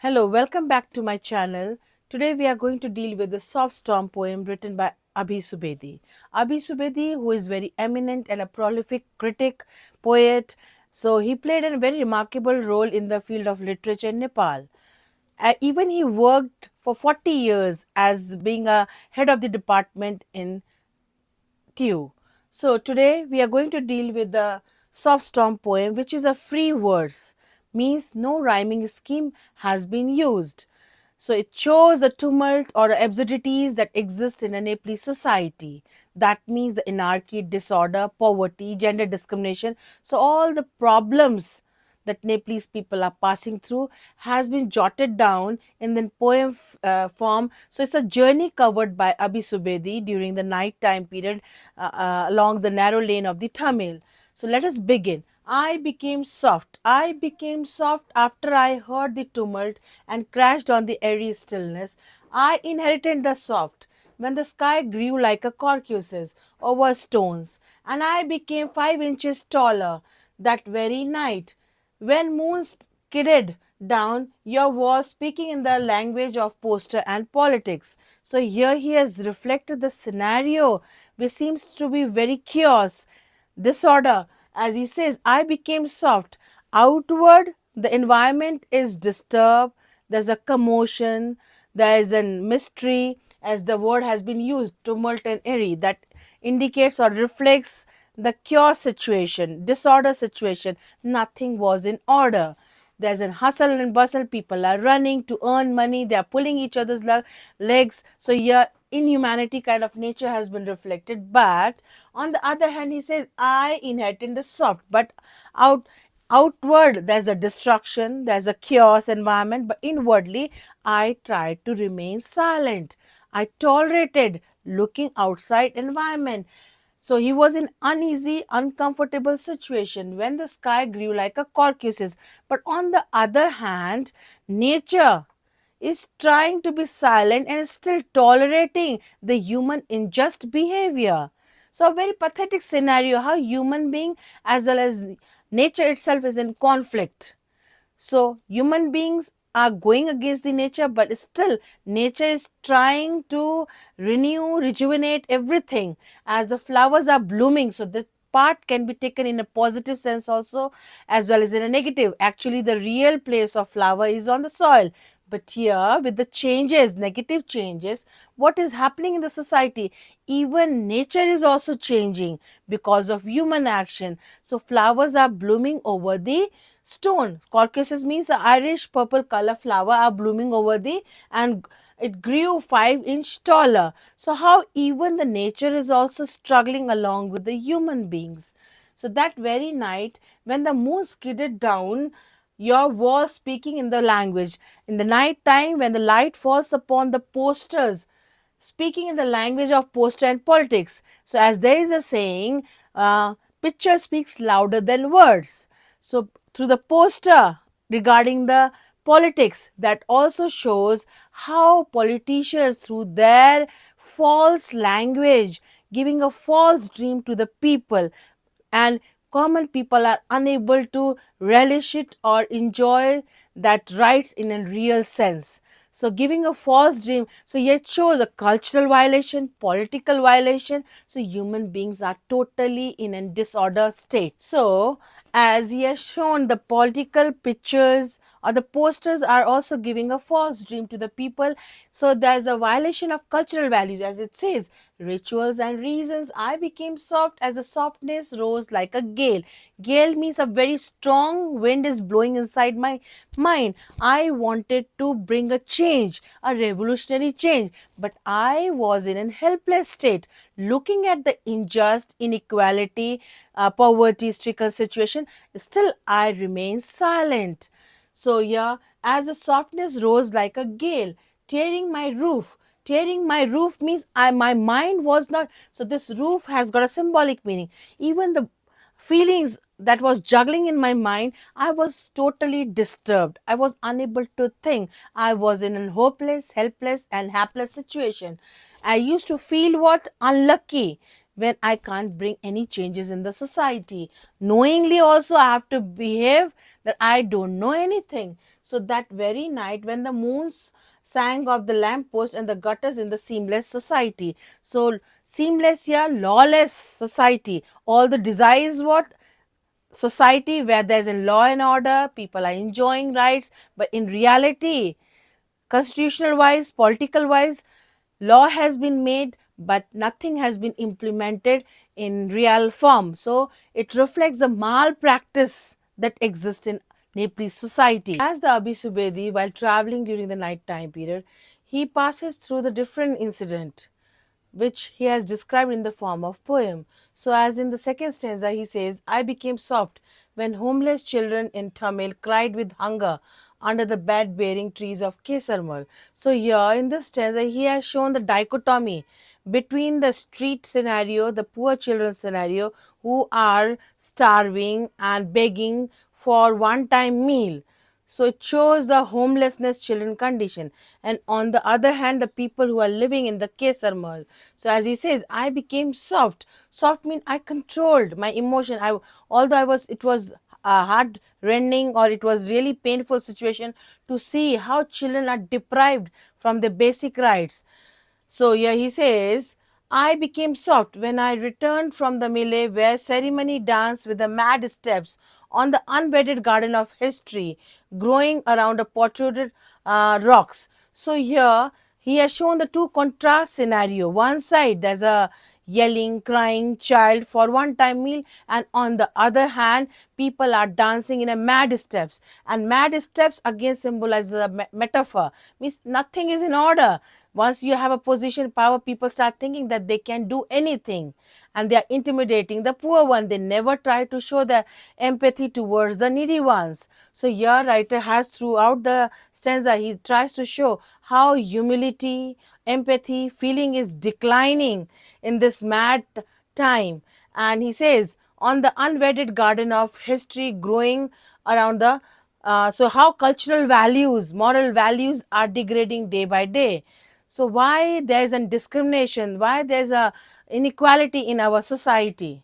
Hello, welcome back to my channel. Today we are going to deal with the soft storm poem written by Abhi Subedi. Abhi Subedi, who is very eminent and a prolific critic, poet, so he played a very remarkable role in the field of literature in Nepal. Even he worked for 40 years as being a head of the department in TU. So today we are going to deal with the soft storm poem, which is a free verse, means no rhyming scheme has been used. So it shows the tumult or absurdities that exist in a Nepalese society. That means the anarchy, disorder, poverty, gender discrimination. So all the problems that Nepalese people are passing through has been jotted down in the poem form. So it's a journey covered by Abhi Subedi during the night time period along the narrow lane of the Tamil. So let us begin. I became soft. I became soft after I heard the tumult and crashed on the airy stillness. I inherited the soft when the sky grew like a corcuses over stones, and I became 5 inches taller that very night. When moon skidded down, your was speaking in the language of poster and politics. So here he has reflected the scenario which seems to be very chaos, disorder. As he says, I became soft. Outward, the environment is disturbed. There's a commotion. There is a mystery, as the word has been used, tumult and airy, that indicates or reflects the chaos situation, disorder situation. Nothing was in order. There's a hustle and bustle. People are running to earn money. They are pulling each other's legs. So here, inhumanity kind of nature has been reflected. But on the other hand, he says, I inherited the soft. But outward, there's a destruction. There's a chaos environment. But inwardly, I tried to remain silent. I tolerated looking outside environment. So he was in uneasy, uncomfortable situation when the sky grew like a corcuses. But on the other hand, nature is trying to be silent and is still tolerating the human unjust behavior. So a very pathetic scenario how human being as well as nature itself is in conflict. So human beings are going against the nature, but still nature is trying to renew, rejuvenate everything as the flowers are blooming. So this part can be taken in a positive sense also as well as in a negative. Actually, the real place of flower is on the soil. But here, with the changes, negative changes, what is happening in the society? Even nature is also changing because of human action. So flowers are blooming over the stone. Caucasus means the Irish purple color flower are blooming over the, and it grew 5 inch taller. So how even the nature is also struggling along with the human beings. So that very night when the moon skidded down, your was speaking in the language. In the night time when the light falls upon the posters, speaking in the language of poster and politics. So as there is a saying, picture speaks louder than words. So through the poster regarding the politics, that also shows how politicians through their false language giving a false dream to the people, and common people are unable to relish it or enjoy that rights in a real sense. So giving a false dream, so it shows a cultural violation, political violation. So human beings are totally in a disorder state. So as he has shown, the political pictures or the posters are also giving a false dream to the people. So there's a violation of cultural values, as it says, rituals and reasons. I became soft as the softness rose like a gale. Gale means a very strong wind is blowing inside my mind. I wanted to bring a change, a revolutionary change, but I was in a helpless state, looking at the unjust inequality, poverty stricken situation. Still, I remained silent. So, yeah, as the softness rose like a gale, tearing my roof. Tearing my roof means my mind was not. So, this roof has got a symbolic meaning. Even the feelings that was juggling in my mind, I was totally disturbed. I was unable to think. I was in a hopeless, helpless, and hapless situation. I used to feel what unlucky when I can't bring any changes in the society. Knowingly also I have to behave that I don't know anything. So that very night, when the moons sang of the lamppost and the gutters in the seamless society. So seamless, yeah, lawless society. All the desires what? Society where there's a law and order, people are enjoying rights, but in reality, constitutional wise, political wise, law has been made, but nothing has been implemented in real form. So it reflects the malpractice that exists in Nepalese society. As the Abhi Subedi, while traveling during the night time period, he passes through the different incident which he has described in the form of poem. So, as in the second stanza, he says, I became soft when homeless children in Tamil cried with hunger under the bed bearing trees of Kesarmal. So, here in this stanza, he has shown the dichotomy between the street scenario, the poor children scenario, who are starving and begging for one time meal. So it shows the homelessness children condition. And on the other hand, the people who are living in the Kesar Mahal. So as he says, I became soft. Soft means I controlled my emotion. Although it was a heart rending or it was really painful situation to see how children are deprived from their basic rights. So here he says, I became soft when I returned from the melee where ceremony danced with the mad steps on the unbedded garden of history growing around a protruded rocks. So here he has shown the two contrast scenario. One side there's a yelling, crying child for one time meal, and on the other hand, people are dancing in a mad steps. And mad steps again symbolizes a metaphor, means nothing is in order. Once you have a position power, people start thinking that they can do anything and they are intimidating the poor one. They never try to show the empathy towards the needy ones. So here writer has throughout the stanza, he tries to show how humility, empathy, feeling is declining in this mad time. And he says, on the unwedded garden of history growing around the so how cultural values, moral values are degrading day by day. So why there's a discrimination, why there's a inequality in our society?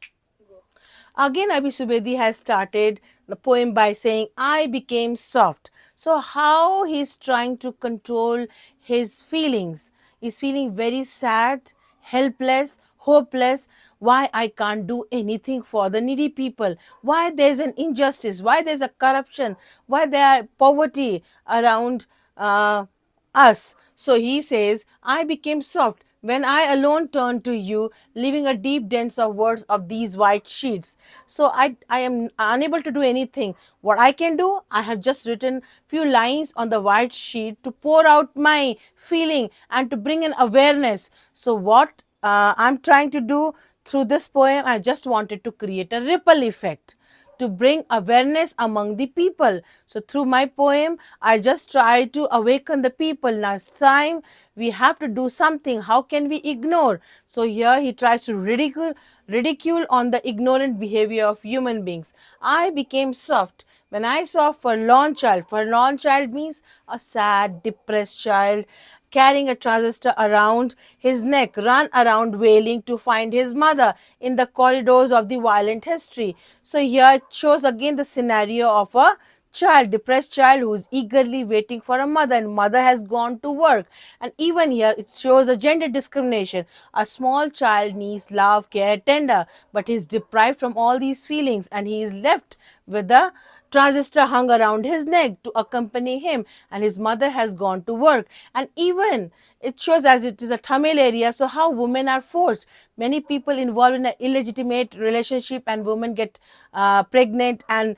Again, Abhi Subedi has started the poem by saying, I became soft. So, how he's trying to control his feelings. He's feeling very sad, helpless, hopeless. Why I can't do anything for the needy people? Why there's an injustice? Why there's a corruption? Why there are poverty around us? So he says, I became soft when I alone turned to you, leaving a deep dents of words of these white sheets. So I am unable to do anything. What I can do, I have just written few lines on the white sheet to pour out my feeling and to bring an awareness. So what I'm trying to do through this poem, I just wanted to create a ripple effect to bring awareness among the people. So through my poem, I just try to awaken the people. Now it's time we have to do something. How can we ignore? So here he tries to ridicule on the ignorant behavior of human beings. I became soft when I saw forlorn child. Forlorn child means a sad, depressed child carrying a transistor around his neck, run around wailing to find his mother in the corridors of the violent history. So here it shows again the scenario of a child, depressed child who is eagerly waiting for a mother, and mother has gone to work. And even here it shows a gender discrimination. A small child needs love, care, tender, but he is deprived from all these feelings and he is left with the transistor hung around his neck to accompany him, and his mother has gone to work. And even it shows, as it is a Tamil area, so how women are forced. Many people involved in an illegitimate relationship and women get pregnant, and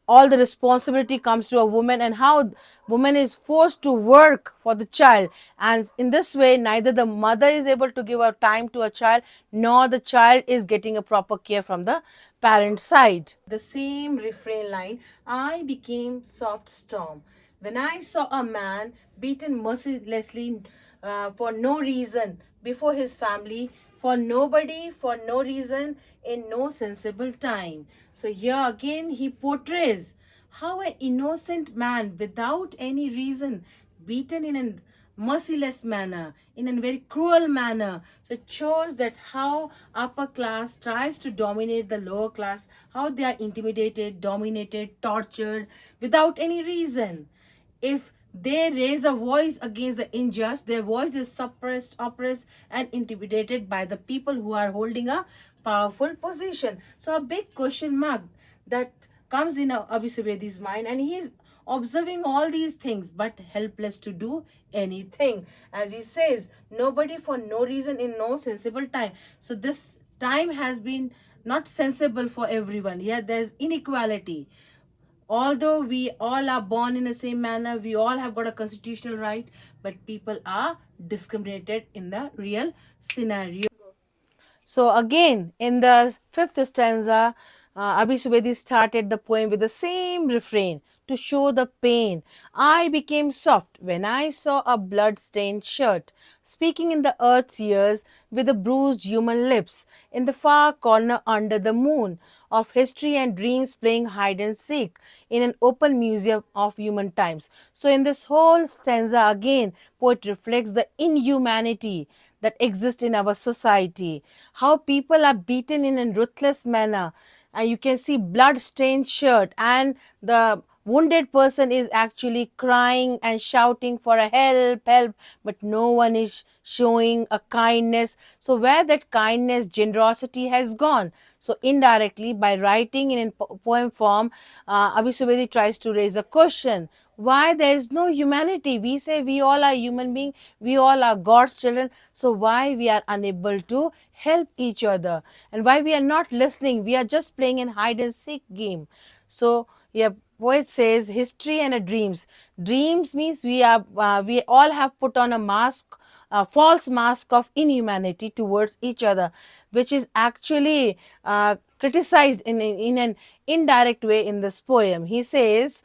all the responsibility comes to a woman, and how woman is forced to work for the child. And in this way, neither the mother is able to give her time to a child, nor the child is getting a proper care from the parent side. The same refrain line, I became soft storm when I saw a man beaten mercilessly for no reason before his family, for nobody, for no reason, in no sensible time. So here again he portrays how an innocent man without any reason beaten in a merciless manner, in a very cruel manner. So it shows that how upper class tries to dominate the lower class, how they are intimidated, dominated, tortured without any reason. If they raise a voice against the unjust, their voice is suppressed, oppressed, and intimidated by the people who are holding a powerful position. So a big question mark that comes in Abhi Subedi's mind, and he is observing all these things but helpless to do anything. As he says, nobody for no reason in no sensible time. So this time has been not sensible for everyone. Yeah, there's inequality. Although we all are born in the same manner, we all have got a constitutional right, but people are discriminated in the real scenario. So again, in the fifth stanza, Abhi Subedi started the poem with the same refrain to show the pain. I became soft when I saw a blood-stained shirt, speaking in the earth's ears with the bruised human lips, in the far corner under the moon, of history and dreams playing hide and seek in an open museum of human times. So in this whole stanza again, poet reflects the inhumanity that exist in our society, how people are beaten in a ruthless manner, and you can see blood stained shirt, and the wounded person is actually crying and shouting for a help, but no one is showing a kindness. So where that kindness, generosity has gone? So indirectly, by writing in poem form, Abhi Subedi tries to raise a question: why there is no humanity? We say we all are human beings, we all are God's children. So why we are unable to help each other, and why we are not listening? We are just playing in hide and seek game. So yeah, poet says history and a dreams. Dreams means we all have put on a mask, a false mask of inhumanity towards each other, which is actually criticized in an indirect way in this poem. He says,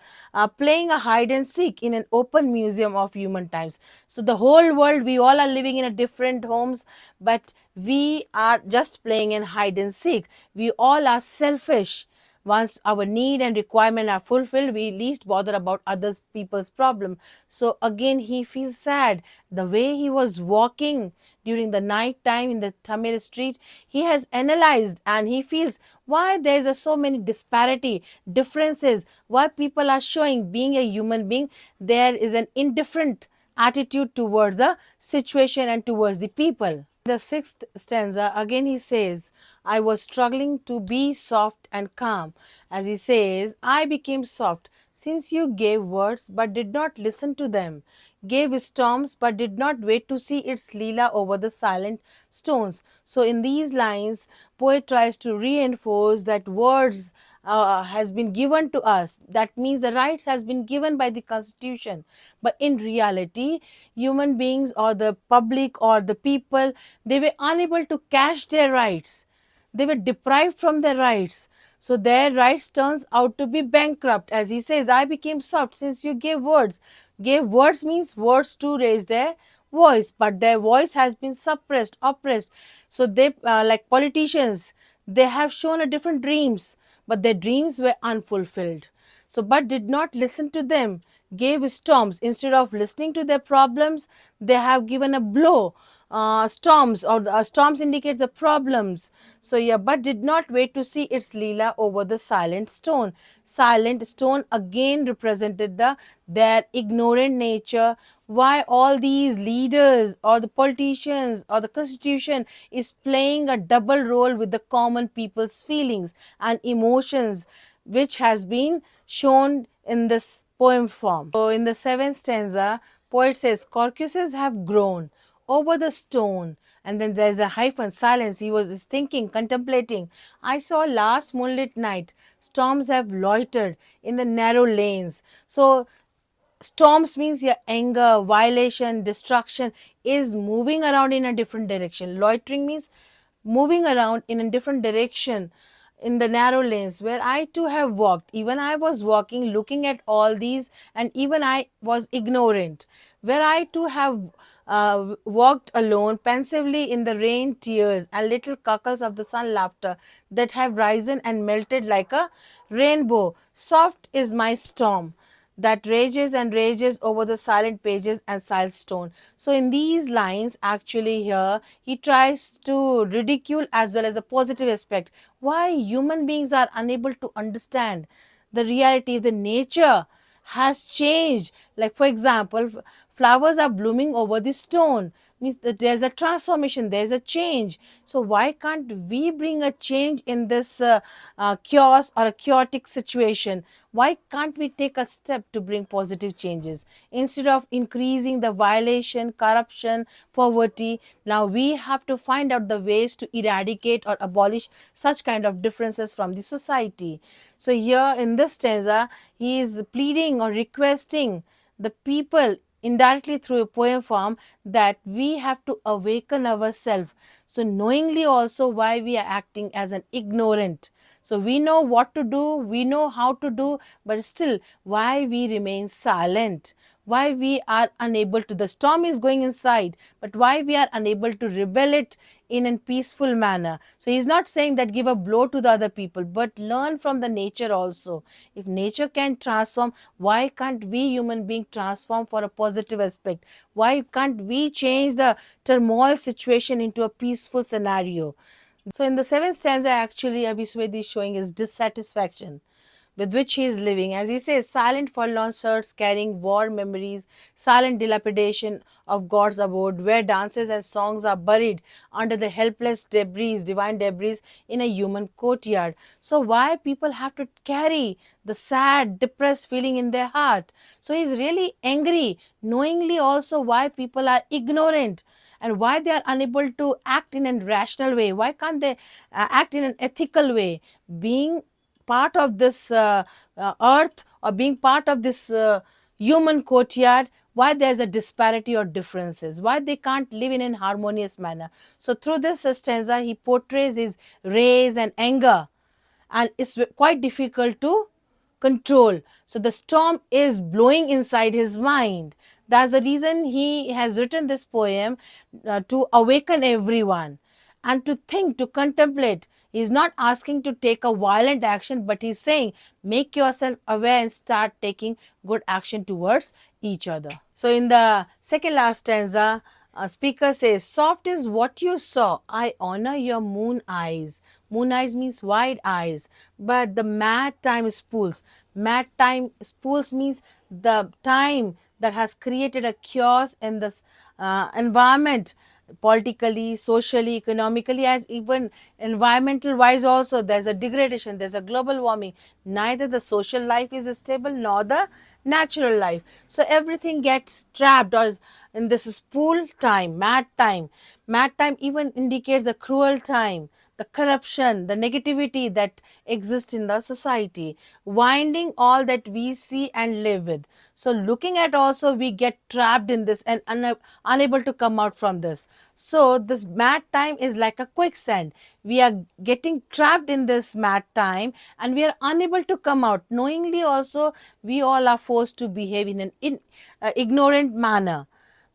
playing a hide and seek in an open museum of human times. So the whole world, we all are living in a different homes, but we are just playing in hide and seek. We all are selfish. Once our need and requirement are fulfilled, we least bother about others people's problem. So again, he feels sad. The way he was walking during the night time in the Tamil street, he has analyzed and he feels why there's so many disparity, differences, why people are showing being a human being, there is an indifferent attitude towards the situation and towards the people. The sixth stanza, again he says, I was struggling to be soft and calm. As he says, I became soft since you gave words but did not listen to them, gave storms but did not wait to see its Leela over the silent stones. So in these lines, poet tries to reinforce that words has been given to us. That means the rights has been given by the constitution. But in reality, human beings or the public or the people, they were unable to cash their rights. They were deprived from their rights. So their rights turns out to be bankrupt. As he says, I became soft since you gave words. Gave words means words to raise their voice, but their voice has been suppressed, oppressed. So they, like politicians, they have shown a different dreams, but their dreams were unfulfilled. So, but did not listen to them, gave storms. Instead of listening to their problems, they have given a blow. Storms, or storms indicates the problems. So yeah, but did not wait to see its Leela over the silent stone. Silent stone again represented their ignorant nature. Why all these leaders or the politicians or the constitution is playing a double role with the common people's feelings and emotions, which has been shown in this poem form. So in the seventh stanza, poet says, Caucasus have grown over the stone, and then there's a hyphen, silence. He was thinking, contemplating. I saw last moonlit night, storms have loitered in the narrow lanes. So storms means your anger, violation, destruction is moving around in a different direction. Loitering means moving around in a different direction in the narrow lanes where I too have walked. Even I was walking, looking at all these, and even I was ignorant. Where I too have walked alone, pensively in the rain, tears, and little cockles of the sun laughter that have risen and melted like a rainbow. Soft is my storm. that rages and rages over the silent pages and silent stone. So in these lines, actually here, he tries to ridicule as well as a positive aspect. Why human beings are unable to understand the reality, the nature has changed. Like for example, flowers are blooming over the stone, means that there's a transformation, there's a change. So why can't we bring a change in this chaos or a chaotic situation? Why can't we take a step to bring positive changes instead of increasing the violation, corruption, poverty? Now we have to find out the ways to eradicate or abolish such kind of differences from the society. So here in this stanza, he is pleading or requesting the people indirectly through a poem form that we have to awaken ourselves. So knowingly also why we are acting as an ignorant. So we know what to do, we know how to do, but still why we remain silent, why we are unable to, the storm is going inside, but why we are unable to rebel it in a peaceful manner. So he's not saying that give a blow to the other people, but learn from the nature also. If nature can transform, why can't we human being transform for a positive aspect? Why can't we change the turmoil situation into a peaceful scenario? So in the seventh stanza, actually, Abhi Subedi is showing his dissatisfaction with which he is living. As he says, silent forlorn shirts carrying war memories, silent dilapidation of God's abode, where dances and songs are buried under the helpless debris, divine debris in a human courtyard. So why people have to carry the sad, depressed feeling in their heart? So he's really angry, knowingly also why people are ignorant and why they are unable to act in a rational way. Why can't they act in an ethical way? Being part of this earth or being part of this human courtyard, why there's a disparity or differences, why they can't live in an harmonious manner. So through this stanza he portrays his rage and anger, and it's quite difficult to control. So the storm is blowing inside his mind. That's the reason he has written this poem, to awaken everyone and to think, to contemplate. He's not asking to take a violent action, but he's saying make yourself aware and start taking good action towards each other. So in the second last stanza, speaker says, soft is what you saw. I honor your moon eyes. Moon eyes means wide eyes. But the mad time spools. Mad time spools means the time that has created a chaos in this environment, politically, socially, economically, as even environmental wise also. There's a degradation, there's a global warming. Neither the social life is stable nor the natural life. So everything gets trapped or in this spool time, mad time. Mad time even indicates the cruel time, the corruption, the negativity that exists in the society, winding all that we see and live with. So looking at also we get trapped in this and unable to come out from this. So this mad time is like a quicksand. We are getting trapped in this mad time and we are unable to come out. Knowingly also we all are forced to behave in an ignorant manner.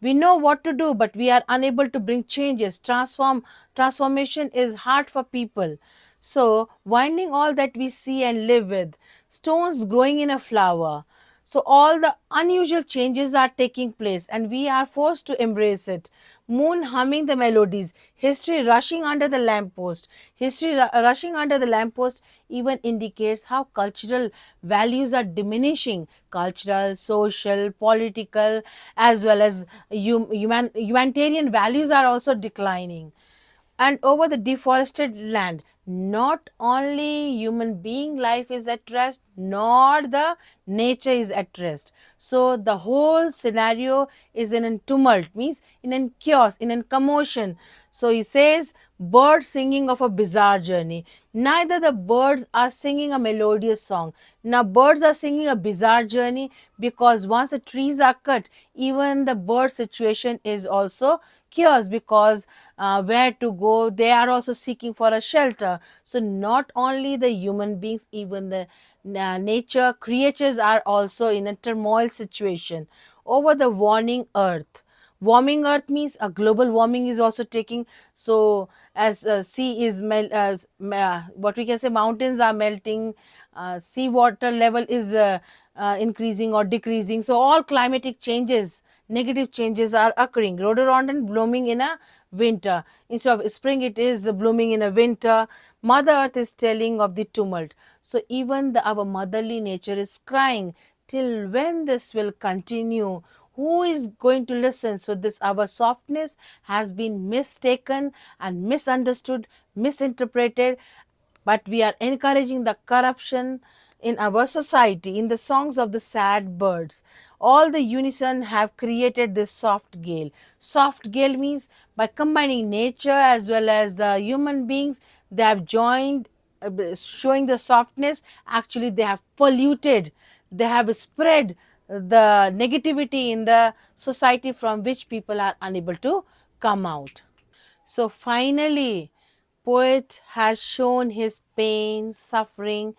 We know what to do, but we are unable to bring changes. Transformation is hard for people. So winding all that we see and live with, stones growing in a flower, so all the unusual changes are taking place and we are forced to embrace it. Moon humming the melodies, history rushing under the lamppost. History rushing under the lamppost even indicates how cultural values are diminishing. Cultural, social, political, as well as humanitarian values are also declining. And over the deforested land, not only human being life is at rest, nor the nature is at rest. So the whole scenario is in a tumult, means in a chaos, in a commotion. So he says, birds singing of a bizarre journey. Neither the birds are singing a melodious song. Now birds are singing a bizarre journey because once the trees are cut, even the bird situation is also chaos, because where to go, they are also seeking for a shelter. So not only the human beings, even the nature creatures are also in a turmoil situation over the warming earth. Warming earth means a global warming is also taking. So as sea is what we can say, mountains are melting, sea water level is increasing or decreasing. So all climatic changes, negative changes are occurring. Rhododendron blooming in a winter. Instead of spring, it is blooming in a winter. Mother Earth is telling of the tumult. So even our motherly nature is crying, till when this will continue? Who is going to listen? So this our softness has been mistaken and misunderstood, misinterpreted, but we are encouraging the corruption in our society. In the songs of the sad birds, all the unison have created this soft gale. Soft gale means by combining nature as well as the human beings, they have joined, showing the softness. Actually, they have polluted, they have spread the negativity in the society, from which people are unable to come out. So finally, poet has shown his pain, suffering,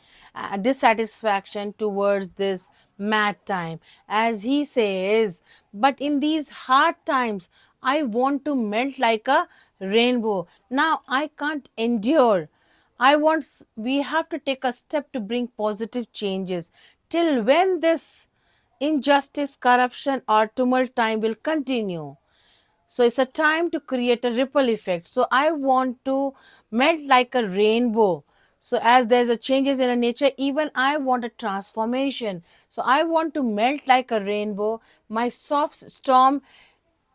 dissatisfaction towards this mad time. As he says, but in these hard times, I want to melt like a rainbow. Now I can't endure. We have to take a step to bring positive changes. Till when this injustice, corruption, or tumult time will continue? So it's a time to create a ripple effect. So I want to melt like a rainbow. So as there's a changes in a nature, even I want a transformation. So I want to melt like a rainbow, my soft storm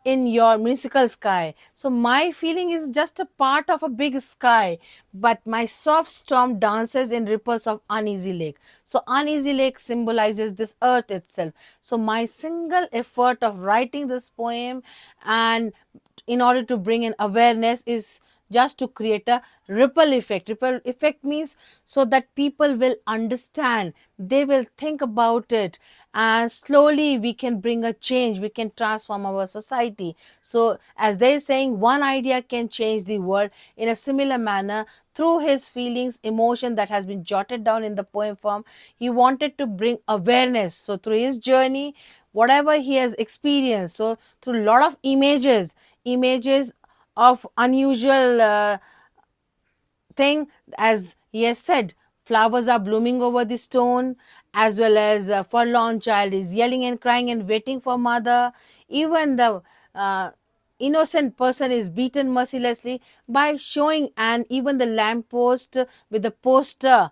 in your musical sky. So my feeling is just a part of a big sky, but my soft storm dances in ripples of uneasy lake. So uneasy lake symbolizes this earth itself. So my single effort of writing this poem, and in order to bring in awareness, is just to create a ripple effect. Ripple effect means so that people will understand, they will think about it, and slowly we can bring a change, we can transform our society. So as they are saying, one idea can change the world. In a similar manner, through his feelings, emotion that has been jotted down in the poem form, he wanted to bring awareness. So through his journey, whatever he has experienced, so through a lot of images of unusual thing, as he has said, flowers are blooming over the stone, as well as a forlorn child is yelling and crying and waiting for mother. Even the uh, innocent person is beaten mercilessly by showing, and even the lamppost with the poster,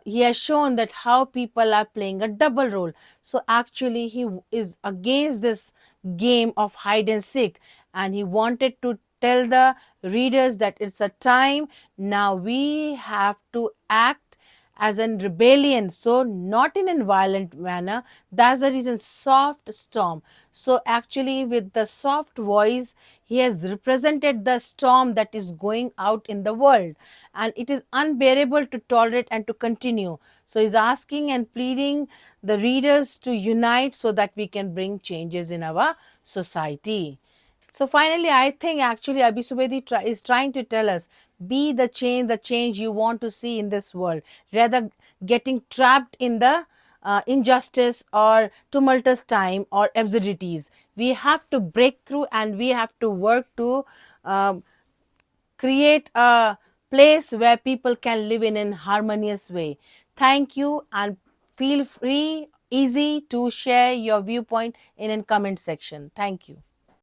he has shown that how people are playing a double role. So actually he is against this game of hide and seek, and he wanted to tell the readers that it's a time now we have to act as in rebellion, so not in a violent manner. That's the reason soft storm. So actually with the soft voice, he has represented the storm that is going out in the world, and it is unbearable to tolerate and to continue. So he's asking and pleading the readers to unite so that we can bring changes in our society. So finally, I think actually Abhi Subedi is trying to tell us, be the change you want to see in this world, rather getting trapped in the injustice or tumultuous time or absurdities. We have to break through, and we have to work to um, create a place where people can live in an harmonious way. Thank you, and feel free, easy to share your viewpoint in a comment section. Thank you.